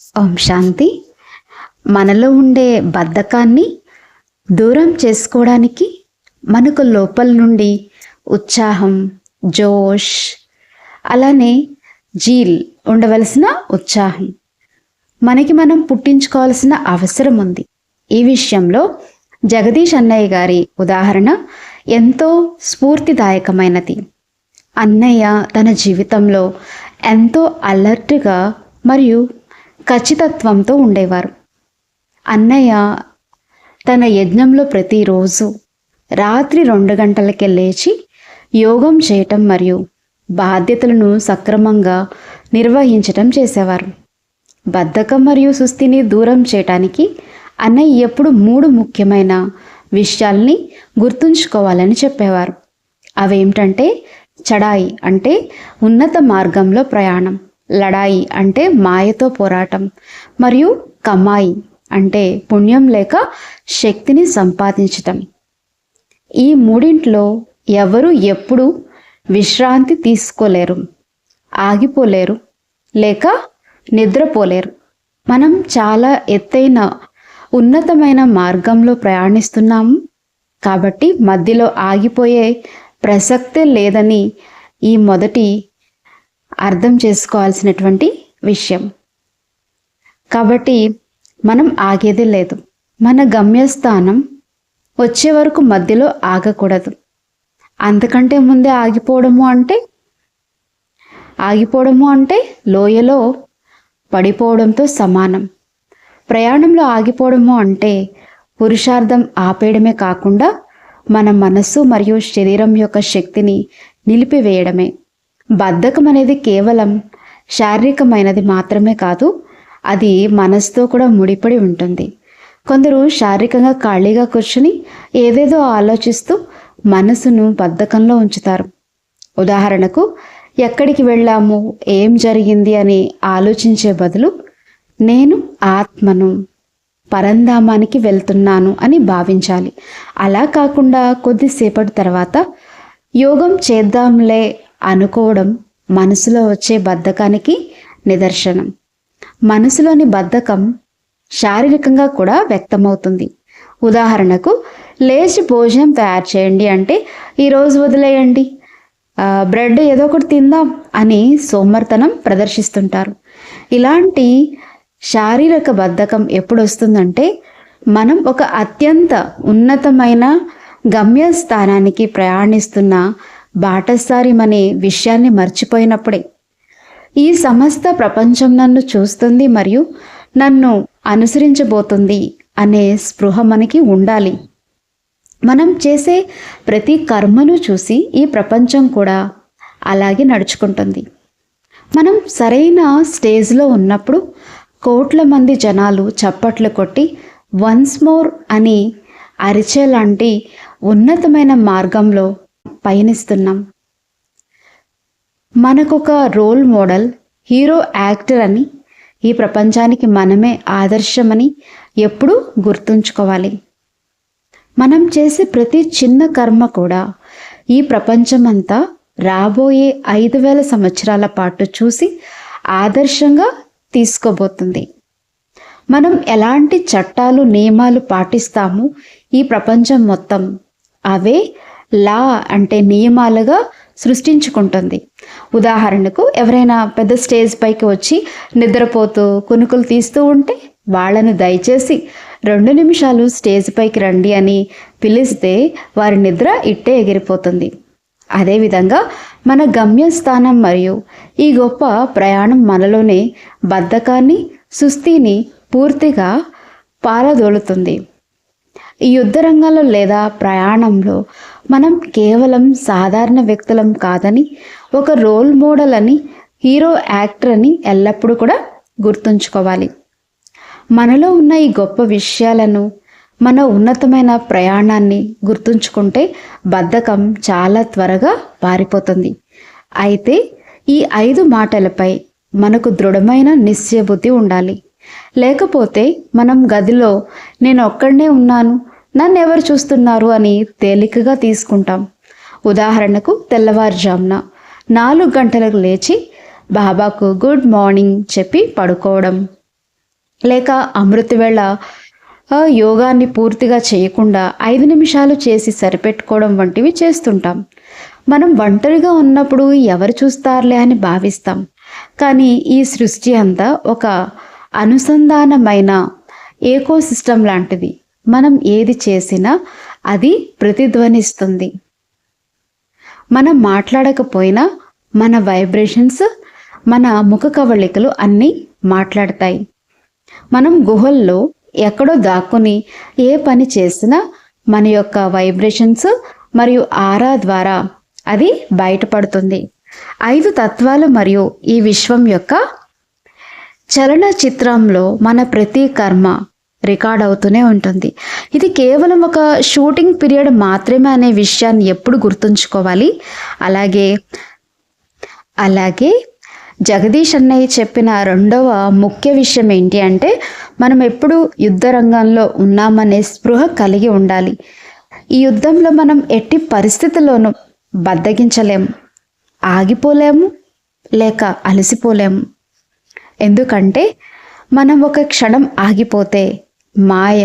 ఓం శాంతి. మనలో ఉండే బద్ధకాన్ని దూరం చేసుకోవడానికి మనకు లోపల నుండి ఉత్సాహం, జోష్, అలానే జీల్ ఉండవలసిన ఉత్సాహం మనకి మనం పుట్టించుకోవాల్సిన అవసరం ఉంది. ఈ విషయంలో జగదీష్ అన్నయ్య గారి ఉదాహరణ ఎంతో స్ఫూర్తిదాయకమైనది. అన్నయ్య తన జీవితంలో ఎంతో అలర్ట్గా మరియు ఖచ్చితత్వంతో ఉండేవారు. అన్నయ్య తన యజ్ఞంలో ప్రతిరోజు రాత్రి 2 గంటలకే లేచి యోగం చేయటం మరియు బాధ్యతలను సక్రమంగా నిర్వహించటం చేసేవారు. బద్ధకం మరియు సుస్థిని దూరం చేయటానికి అన్నయ్య ఎప్పుడు 3 ముఖ్యమైన విషయాల్ని గుర్తుంచుకోవాలని చెప్పేవారు. అవేమిటంటే చడాయి అంటే ఉన్నత మార్గంలో ప్రయాణం, లడాయి అంటే మాయతో పోరాటం, మరియు కమాయి అంటే పుణ్యం లేక శక్తిని సంపాదించటం. ఈ మూడింట్లో ఎవరు ఎప్పుడు విశ్రాంతి తీసుకోలేరు, ఆగిపోలేరు లేక నిద్రపోలేరు. మనం చాలా ఎత్తైన ఉన్నతమైన మార్గంలో ప్రయాణిస్తున్నాము కాబట్టి మధ్యలో ఆగిపోయే ప్రసక్తే లేదని ఈ మొదటి అర్థం చేసుకోవాల్సినటువంటి విషయం. కాబట్టి మనం ఆగేది లేదు. మన గమ్యస్థానం వచ్చే వరకు మధ్యలో ఆగకూడదు. అంతకంటే ముందే ఆగిపోవడము అంటే లోయలో పడిపోవడంతో సమానం. ప్రయాణంలో ఆగిపోవడము అంటే పురుషార్థం ఆపేయడమే కాకుండా మన మనస్సు మరియు శరీరం యొక్క శక్తిని నిలిపివేయడమే. బద్ధకం అనేది కేవలం శారీరకమైనది మాత్రమే కాదు, అది మనసుతో కూడా ముడిపడి ఉంటుంది. కొందరు శారీరకంగా ఖాళీగా కూర్చుని ఏదేదో ఆలోచిస్తూ మనసును బద్ధకంలో ఉంచుతారు. ఉదాహరణకు, ఎక్కడికి వెళ్ళాము, ఏం జరిగింది అని ఆలోచించే బదులు నేను ఆత్మను, పరంధామానికి వెళ్తున్నాను అని భావించాలి. అలా కాకుండా కొద్దిసేపటి తర్వాత యోగం చేద్దాంలే అనుకోవడం మనసులో వచ్చే బద్ధకానికి నిదర్శనం. మనసులోని బద్ధకం శారీరకంగా కూడా వ్యక్తమవుతుంది. ఉదాహరణకు, లేచి భోజనం తయారు చేయండి అంటే ఈరోజు వదిలేయండి, బ్రెడ్ ఏదో ఒకటి తిందాం అని సోమర్తనం ప్రదర్శిస్తుంటారు. ఇలాంటి శారీరక బద్ధకం ఎప్పుడు వస్తుందంటే మనం ఒక అత్యంత ఉన్నతమైన గమ్యస్థానానికి ప్రయాణిస్తున్న బాటసారిమనే విషయాన్ని మర్చిపోయినప్పుడే. ఈ సమస్త ప్రపంచం నన్ను చూస్తుంది మరియు నన్ను అనుసరించబోతుంది అనే స్పృహ మనకి ఉండాలి. మనం చేసే ప్రతి కర్మను చూసి ఈ ప్రపంచం కూడా అలాగే నడుచుకుంటుంది. మనం సరైన స్టేజ్లో ఉన్నప్పుడు కోట్ల మంది జనాలు చప్పట్లు కొట్టి వన్స్ మోర్ అని అరిచేలాంటి ఉన్నతమైన మార్గంలో పయనిస్తున్నాం. మనకొక రోల్ మోడల్, హీరో, యాక్టర్ అని ఈ ప్రపంచానికి మనమే ఆదర్శమని ఎప్పుడూ గుర్తుంచుకోవాలి. మనం చేసే ప్రతి చిన్న కర్మ కూడా ఈ ప్రపంచమంతా రాబోయే 5000 సంవత్సరాల పాటు చూసి ఆదర్శంగా తీసుకోబోతుంది. మనం ఎలాంటి చట్టాలు, నియమాలు పాటిస్తామో ఈ ప్రపంచం మొత్తం అవే లా అంటే నియమాలుగా సృష్టించుకుంటుంది. ఉదాహరణకు, ఎవరైనా పెద్ద స్టేజ్ పైకి వచ్చి నిద్రపోతూ కునుకులు తీస్తూ ఉంటే వాళ్ళను దయచేసి 2 నిమిషాలు స్టేజ్ పైకి రండి అని పిలిస్తే వారి నిద్ర ఇట్టే ఎగిరిపోతుంది. అదేవిధంగా మన గమ్యస్థానం మరియు ఈ గొప్ప ప్రయాణం మనలోనే బద్ధకాన్ని, సుస్థిని పూర్తిగా పారదోలుతుంది. ఈ యుద్ధ రంగంలో లేదా ప్రయాణంలో మనం కేవలం సాధారణ వ్యక్తులం కాదని, ఒక రోల్ మోడల్ అని, హీరో, యాక్టర్ అని ఎల్లప్పుడూ కూడా గుర్తుంచుకోవాలి. మనలో ఉన్న ఈ గొప్ప విషయాలను, మన ఉన్నతమైన ప్రయాణాన్ని గుర్తుంచుకుంటే బద్ధకం చాలా త్వరగా పారిపోతుంది. అయితే ఈ 5 మాటలపై మనకు దృఢమైన నిశ్చయబుద్ధి ఉండాలి. లేకపోతే మనం గదిలో నేను ఒక్కడనే ఉన్నాను, నన్ను ఎవరు చూస్తున్నారు అని తేలికగా తీసుకుంటాం. ఉదాహరణకు, తెల్లవారుజామున 4 గంటలకు లేచి బాబాకు గుడ్ మార్నింగ్ చెప్పి పడుకోవడం, లేక అమృతవేళ యోగాన్ని పూర్తిగా చేయకుండా 5 నిమిషాలు చేసి సరిపెట్టుకోవడం వంటివి చేస్తుంటాం. మనం ఒంటరిగా ఉన్నప్పుడు ఎవరు చూస్తారులే అని భావిస్తాం. కానీ ఈ సృష్టి అంతా ఒక అనుసంధానమైన ఏకోసిస్టమ్ లాంటిది. మనం ఏది చేసినా అది ప్రతిధ్వనిస్తుంది. మనం మాట్లాడకపోయినా మన వైబ్రేషన్స్, మన ముఖ కవళికలు అన్నీ మాట్లాడతాయి. మనం గుహల్లో ఎక్కడో దాక్కుని ఏ పని చేసినా మన యొక్క వైబ్రేషన్స్ మరియు ఆరా ద్వారా అది బయటపడుతుంది. 5 తత్వాలు మరియు ఈ విశ్వం యొక్క చలనచిత్రంలో మన ప్రతి కర్మ రికార్డ్ అవుతూనే ఉంటుంది. ఇది కేవలం ఒక షూటింగ్ పీరియడ్ మాత్రమే అనే విషయాన్ని ఎప్పుడు గుర్తుంచుకోవాలి. అలాగే జగదీష్ అన్నయ్య చెప్పిన రెండవ ముఖ్య విషయం ఏంటి అంటే, మనం ఎప్పుడు యుద్ధ రంగంలో ఉన్నామనే స్పృహ కలిగి ఉండాలి. ఈ యుద్ధంలో మనం ఎట్టి పరిస్థితుల్లోనూ బద్దగించలేము, ఆగిపోలేము, లేక అలసిపోలేము. ఎందుకంటే మనం ఒక క్షణం ఆగిపోతే మాయ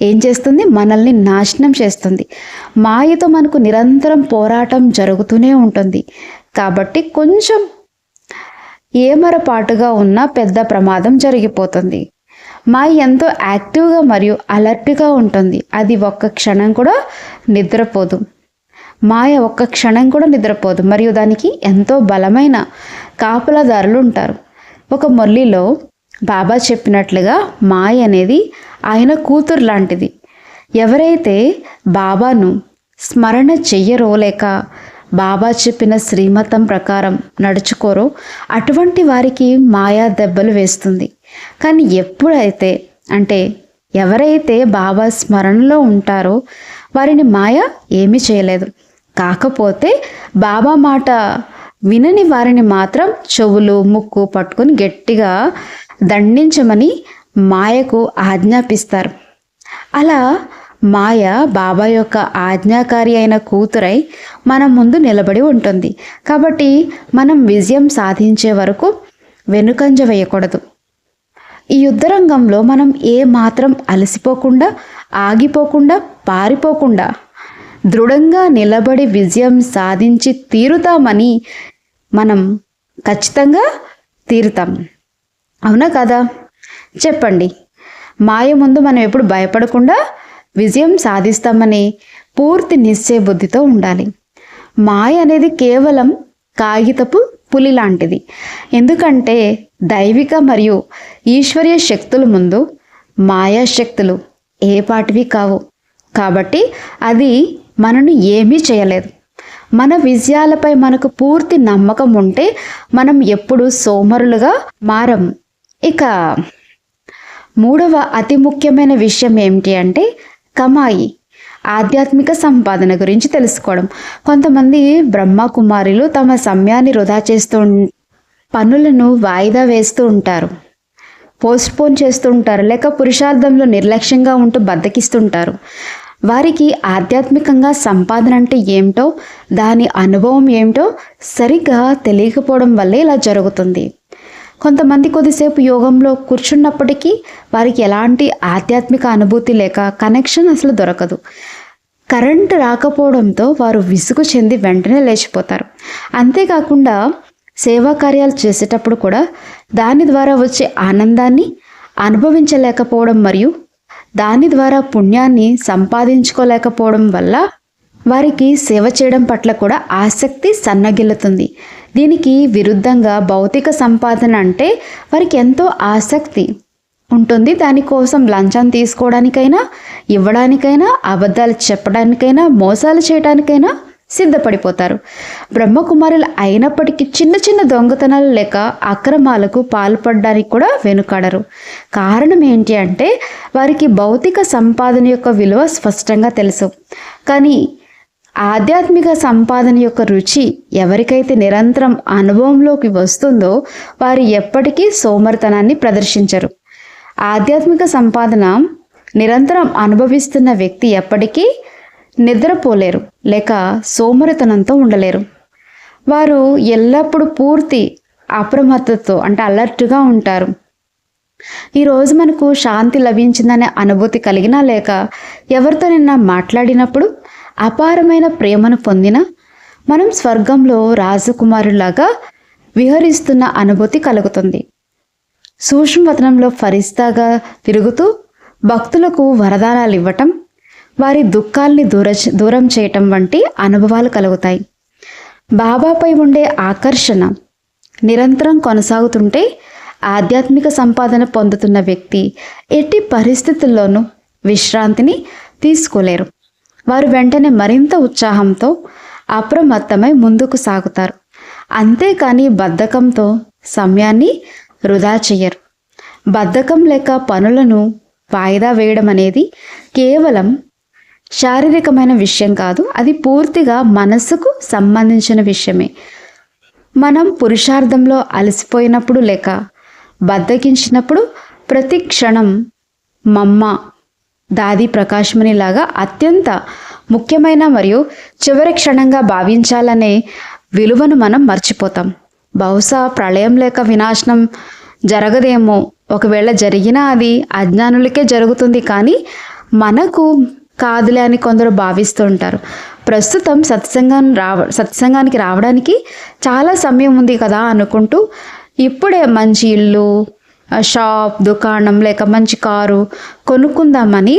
ఏం చేస్తుంది? మనల్ని నాశనం చేస్తుంది. మాయతో మనకు నిరంతరం పోరాటం జరుగుతూనే ఉంటుంది. కాబట్టి కొంచెం ఏమరపాటుగా ఉన్న పెద్ద ప్రమాదం జరిగిపోతుంది. మాయ ఎంతో యాక్టివ్గా మరియు అలర్ట్గా ఉంటుంది. అది ఒక్క క్షణం కూడా నిద్రపోదు. మాయ ఒక్క క్షణం కూడా నిద్రపోదు. మరియు దానికి ఎంతో బలమైన కాపలాదారులు ఉంటారు. ఒక మొల్లిలో బాబా చెప్పినట్లుగా మాయ అనేది ఆయన కూతురు లాంటిది. ఎవరైతే బాబాను స్మరణ చెయ్యరో, లేక బాబా చెప్పిన శ్రీమతం ప్రకారం నడుచుకోరో, అటువంటి వారికి మాయా దెబ్బలు వేస్తుంది. కానీ ఎప్పుడైతే ఎవరైతే బాబా స్మరణలో ఉంటారో వారిని మాయ ఏమీ చేయలేదు. కాకపోతే బాబా మాట వినని వారిని మాత్రం చెవులు ముక్కు పట్టుకొని గట్టిగా దండించమని మాయకు ఆజ్ఞాపిస్తారు. అలా మాయ బాబా యొక్క ఆజ్ఞాకారి అయిన కూతురై మన ముందు నిలబడి ఉంటుంది. కాబట్టి మనం విజయం సాధించే వరకు వెనుకంజ వేయకూడదు. ఈ యుద్ధరంగంలో మనం ఏ మాత్రం అలసిపోకుండా, ఆగిపోకుండా, పారిపోకుండా దృఢంగా నిలబడి విజయం సాధించి తీరుతామని మనం ఖచ్చితంగా తీరుతాం. అవునా కదా? చెప్పండి. మాయ ముందు మనం ఎప్పుడు భయపడకుండా విజయం సాధిస్తామని పూర్తి నిశ్చయ బుద్ధితో ఉండాలి. మాయ అనేది కేవలం కాగితపు పులి లాంటిది. ఎందుకంటే దైవిక మరియు ఈశ్వరీయ శక్తుల ముందు మాయా శక్తులు ఏ పాటివి కావు. కాబట్టి అది మనను ఏమీ చేయలేదు. మన విజయాలపై మనకు పూర్తి నమ్మకం ఉంటే మనం ఎప్పుడు సోమరులుగా మారము. ఇక మూడవ అతి ముఖ్యమైన విషయం ఏమిటి అంటే కమాయి, ఆధ్యాత్మిక సంపాదన గురించి తెలుసుకోవడం. కొంతమంది బ్రహ్మకుమారులు తమ సమయాన్ని వృధా చేస్తూ పనులను వాయిదా వేస్తూ ఉంటారు, పోస్ట్పోన్ చేస్తూ ఉంటారు, లేక పురుషార్థంలో నిర్లక్ష్యంగా ఉంటూ బద్దకిస్తుంటారు. వారికి ఆధ్యాత్మికంగా సంపాదన అంటే ఏమిటో, దాని అనుభవం ఏమిటో సరిగ్గా తెలియకపోవడం వల్లే ఇలా జరుగుతుంది. కొంతమంది కొద్దిసేపు యోగంలో కూర్చున్నప్పటికీ వారికి ఎలాంటి ఆధ్యాత్మిక అనుభూతి లేక కనెక్షన్ అసలు దొరకదు. కరెంట్ రాకపోవడంతో వారు విసుగు చెంది వెంటనే లేచిపోతారు. అంతేకాకుండా సేవా కార్యాలు చేసేటప్పుడు కూడా దాని ద్వారా వచ్చే ఆనందాన్ని అనుభవించలేకపోవడం మరియు దాని ద్వారా పుణ్యాన్ని సంపాదించుకోలేకపోవడం వల్ల వారికి సేవ చేయడం పట్ల కూడా ఆసక్తి సన్నగిల్లుతుంది. దీనికి విరుద్ధంగా భౌతిక సంపాదన అంటే వారికి ఎంతో ఆసక్తి ఉంటుంది. దానికోసం లంచం తీసుకోవడానికైనా, ఇవ్వడానికైనా, అబద్ధాలు చెప్పడానికైనా, మోసాలు చేయడానికైనా సిద్ధపడిపోతారు. బ్రహ్మకుమారులు అయినప్పటికీ చిన్న చిన్న దొంగతనాలు లేక అక్రమాలకు పాల్పడడానికి కూడా వెనుకాడరు. కారణం ఏంటి అంటే వారికి భౌతిక సంపాదన యొక్క విలువ స్పష్టంగా తెలుసు. కానీ ఆధ్యాత్మిక సంపాదన యొక్క రుచి ఎవరికైతే నిరంతరం అనుభవంలోకి వస్తుందో వారు ఎప్పటికీ సోమరితనాన్ని ప్రదర్శించరు. ఆధ్యాత్మిక సంపాదన నిరంతరం అనుభవిస్తున్న వ్యక్తి ఎప్పటికీ నిద్రపోలేరు లేక సోమరితనంతో ఉండలేరు. వారు ఎల్లప్పుడూ పూర్తి అప్రమత్తతో అలర్ట్గా ఉంటారు. ఈరోజు మనకు శాంతి లభించిందనే అనుభూతి కలిగినా, లేక ఎవరితోనైనా మాట్లాడినప్పుడు అపారమైన ప్రేమను పొందిన మనం స్వర్గంలో రాజకుమారులాగా విహరిస్తున్న అనుభూతి కలుగుతుంది. సూక్ష్మవతనంలో ఫరిస్తాగా తిరుగుతూ భక్తులకు వరదానాలు ఇవ్వటం, వారి దుఃఖాల్ని దూరం చేయటం వంటి అనుభవాలు కలుగుతాయి. బాబాపై ఉండే ఆకర్షణ నిరంతరం కొనసాగుతుంటే ఆధ్యాత్మిక సంపాదన పొందుతున్న వ్యక్తి ఎట్టి పరిస్థితుల్లోనూ విశ్రాంతిని తీసుకోలేరు. వారు వెంటనే మరింత ఉత్సాహంతో అప్రమత్తమై ముందుకు సాగుతారు. అంతేకాని బద్ధకంతో సమయాన్ని వృధా చెయ్యరు. బద్ధకం లేక పనులను వాయిదా వేయడం అనేది కేవలం శారీరకమైన విషయం కాదు, అది పూర్తిగా మనస్సుకు సంబంధించిన విషయమే. మనం పురుషార్థంలో అలసిపోయినప్పుడు లేక బద్ధకించినప్పుడు ప్రతి క్షణం మమ్మ దాది ప్రకాశమణి లాగా అత్యంత ముఖ్యమైన మరియు చివరి క్షణంగా భావించాలనే విలువను మనం మర్చిపోతాం. బహుశా ప్రళయం లేక వినాశనం జరగదేమో, ఒకవేళ జరిగినా అది అజ్ఞానులకే జరుగుతుంది, కానీ మనకు కాదులే అని కొందరు భావిస్తూ ఉంటారు. ప్రస్తుతం సత్సంగానికి రావడానికి చాలా సమయం ఉంది కదా అనుకుంటూ ఇప్పుడే మంచి ఇల్లు, షాప్, దుకాణం లేక మంచి కారు కొనుక్కుందామని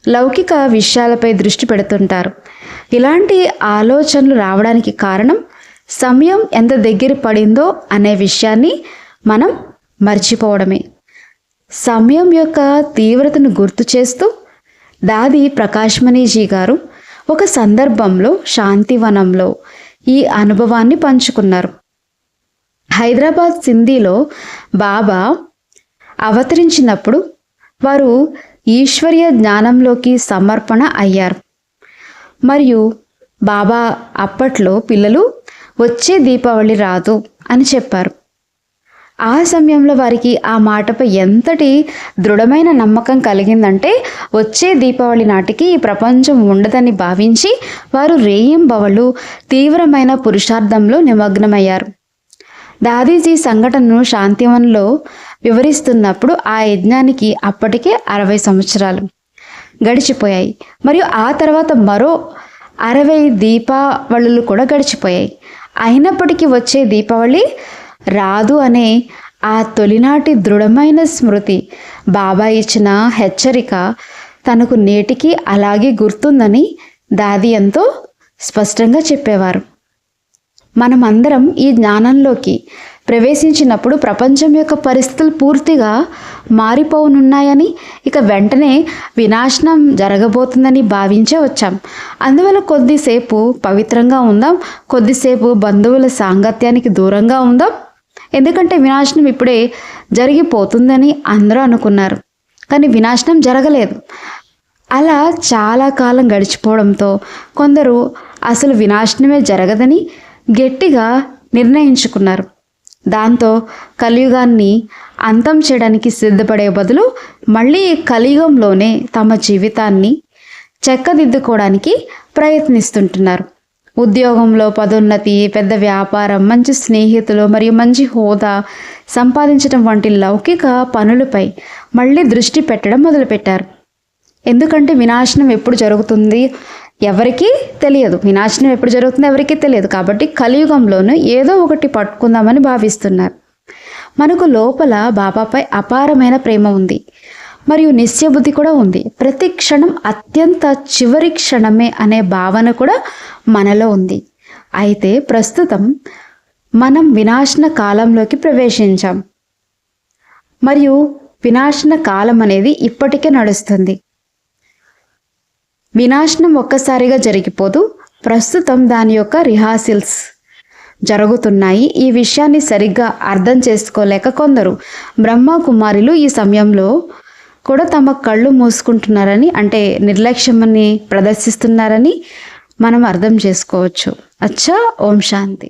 లౌకిక విషయాలపై దృష్టి పెడుతుంటారు. ఇలాంటి ఆలోచనలు రావడానికి కారణం సమయం ఎంత దగ్గర పడిందో అనే విషయాన్ని మనం మర్చిపోవడమే. సమయం యొక్క తీవ్రతను గుర్తు చేస్తూ దాది ప్రకాశమణిజీ గారు ఒక సందర్భంలో శాంతివనంలో ఈ అనుభవాన్ని పంచుకున్నారు. హైదరాబాద్ సింధీలో బాబా అవతరించినప్పుడు వారు ఈశ్వర్య జ్ఞానంలోకి సమర్పణ అయ్యారు. మరియు బాబా అప్పట్లో పిల్లలు వచ్చే దీపావళి రాదు అని చెప్పారు. ఆ సమయంలో వారికి ఆ మాటపై ఎంతటి దృఢమైన నమ్మకం కలిగిందంటే వచ్చే దీపావళి నాటికి ఈ ప్రపంచం ఉండదని భావించి వారు రేయింబవళ్ళు తీవ్రమైన పురుషార్థంలో నిమగ్నమయ్యారు. దాదీజీ సంఘటనను శాంతివనంలో వివరిస్తున్నప్పుడు ఆ యజ్ఞానికి అప్పటికే 60 సంవత్సరాలు గడిచిపోయాయి. మరియు ఆ తర్వాత మరో 60 దీపావళులు కూడా గడిచిపోయాయి. అయినప్పటికీ వచ్చే దీపావళి రాదు అనే ఆ తొలినాటి దృఢమైన స్మృతి, బాబా ఇచ్చిన హెచ్చరిక తనకు నేటికి అలాగే గుర్తుందని దాది ఎంతో స్పష్టంగా చెప్పేవారు. మనమందరం ఈ జ్ఞానంలోకి ప్రవేశించినప్పుడు ప్రపంచం యొక్క పరిస్థితులు పూర్తిగా మారిపోనున్నాయని, ఇక వెంటనే వినాశనం జరగబోతుందని భావించే వచ్చాం. అందువల్ల కొద్దిసేపు పవిత్రంగా ఉందాం, కొద్దిసేపు బంధువుల సాంగత్యానికి దూరంగా ఉందాం, ఎందుకంటే వినాశనం ఇప్పుడే జరిగిపోతుందని అందరూ అనుకున్నారు. కానీ వినాశనం జరగలేదు. అలా చాలా కాలం గడిచిపోవడంతో కొందరు అసలు వినాశనమే జరగదని గట్టిగా నిర్ణయించుకున్నారు. దాంతో కలియుగాన్ని అంతం చేయడానికి సిద్ధపడే బదులు మళ్ళీ కలియుగంలోనే తమ జీవితాన్ని చెక్కదిద్దుకోవడానికి ప్రయత్నిస్తుంటున్నారు. ఉద్యోగంలో పదోన్నతి, పెద్ద వ్యాపారం, మంచి స్నేహితులు మరియు మంచి హోదా సంపాదించడం వంటి లౌకిక పనులపై మళ్ళీ దృష్టి పెట్టడం మొదలుపెట్టారు. ఎందుకంటే వినాశనం ఎప్పుడు జరుగుతుంది ఎవరికీ తెలియదు. వినాశనం ఎప్పుడు జరుగుతుందో ఎవరికీ తెలియదు. కాబట్టి కలియుగంలోనూ ఏదో ఒకటి పట్టుకుందామని భావిస్తున్నారు. మనకు లోపల బాబాపై అపారమైన ప్రేమ ఉంది మరియు నిశ్చయబుద్ధి కూడా ఉంది. ప్రతి క్షణం అత్యంత చివరి క్షణమే అనే భావన కూడా మనలో ఉంది. అయితే ప్రస్తుతం మనం వినాశన కాలంలోకి ప్రవేశించాం మరియు వినాశన కాలం అనేది ఇప్పటికే నడుస్తుంది. వినాశనం ఒక్కసారిగా జరిగిపోదు, ప్రస్తుతం దాని యొక్క రిహార్సల్స్ జరుగుతున్నాయి. ఈ విషయాన్ని సరిగ్గా అర్థం చేసుకోలేక కొందరు బ్రహ్మ కుమారులు ఈ సమయంలో కూడా తమ కళ్ళు మూసుకుంటున్నారని, అంటే నిర్లక్ష్యాన్ని ప్రదర్శిస్తున్నారని మనం అర్థం చేసుకోవచ్చు. అచ్చా, ఓం శాంతి.